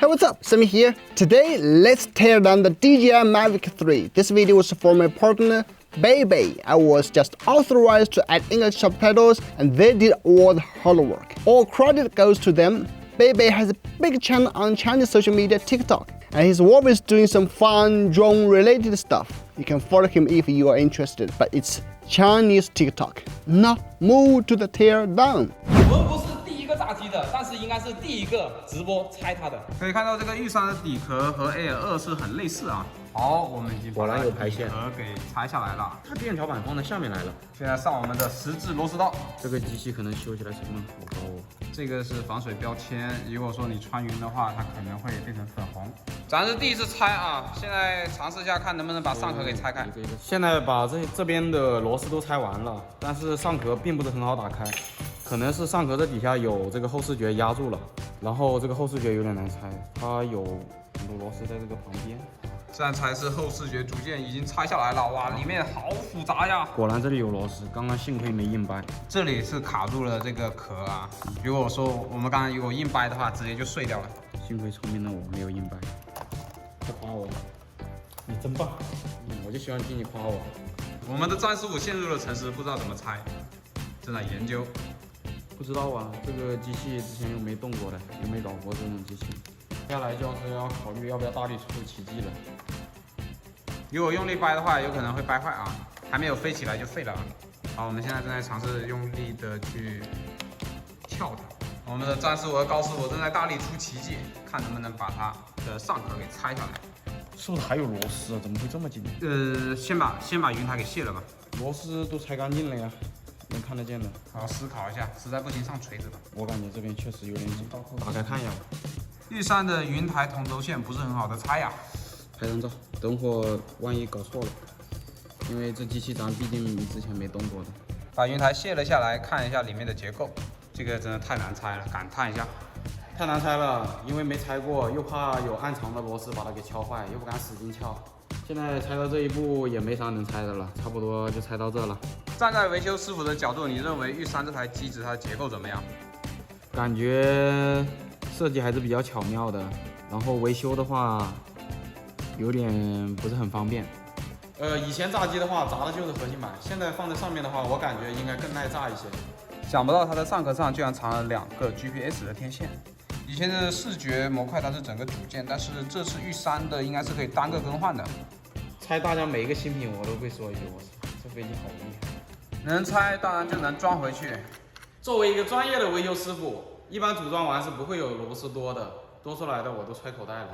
Hey, what's up? Sammy here. Today, let's tear down the DJI Mavic 3. This video was for my partner, Beibei. I was just authorized to add English subtitles and they did all the hard work. All credit goes to them. Beibei has a big channel on Chinese social media, TikTok, and he's always doing some fun drone related stuff. You can follow him if you are interested, but it's Chinese TikTok. Now, move to the tear down. 我不是第一个炸机的，但是应该是第一个直播拆它的。可以看到这个玉山的底壳和 Air 2是很类似啊。好，我们已经把它底壳给拆下来了。它垫桥板放在下面来了。现在上我们的十字螺丝刀。这个机器可能修起来成本好高哦。这个是防水标签，如果说你穿匀的话，它可能会变成粉红。咱是第一次拆啊，现在尝试一下看能不能把上壳给拆开。现在把这边的螺丝都拆完了，但是上壳并不是很好打开，可能是上壳的底下有这个后视觉压住了，然后这个后视觉有点难拆，它有很多螺丝在这个旁边。这样才是后视觉组件已经拆下来了，哇，里面好复杂呀！果然这里有螺丝，刚刚幸亏没硬掰。这里是卡住了这个壳啊，如果说我们刚刚如果硬掰的话，直接就碎掉了。幸亏聪明的我没有硬掰。他夸我，你真棒，我就喜欢听你夸我。我们的战师傅陷入了沉思，不知道怎么拆，正在研究。不知道啊，这个机器之前又没动过的，又没搞过这种机器。接下来就是要考虑要不要大力出奇迹了。如果用力掰的话，有可能会掰坏啊，还没有飞起来就废了啊。好，我们现在正在尝试用力的去撬它。我们的战师傅和高师傅正在大力出奇迹，看能不能把它的上壳给拆下来。是不是还有螺丝啊？怎么会这么紧？先把云台给卸了吧。螺丝都拆干净了呀，能看得见的。好，思考一下，实在不行上锤子吧。我感觉这边确实有点紧，打开看一下。玉山的云台同轴线不是很好的拆呀。拍张照，等会儿万一搞错了，因为这机器咱毕竟之前没动过的。把云台卸了下来，看一下里面的结构。这个真的太难拆了，感叹一下。太难拆了，因为没拆过，又怕有暗藏的螺丝把它给敲坏，又不敢使劲敲。现在拆到这一步也没啥能拆的了，差不多就拆到这了。站在维修师傅的角度，你认为玉山这台机子它的结构怎么样？感觉设计还是比较巧妙的，然后维修的话有点不是很方便。以前炸机的话砸的就是核心板，现在放在上面的话，我感觉应该更耐炸一些。想不到它的上壳上居然藏了2个 GPS 的天线。以前的视觉模块它是整个组件，但是这次玉山的应该是可以单个更换的。拆大家每一个新品我都会说一句，我操，这飞机好厉害！能拆当然就能装回去。作为一个专业的维修师傅，一般组装完是不会有螺丝多的，多出来的我都揣口袋了。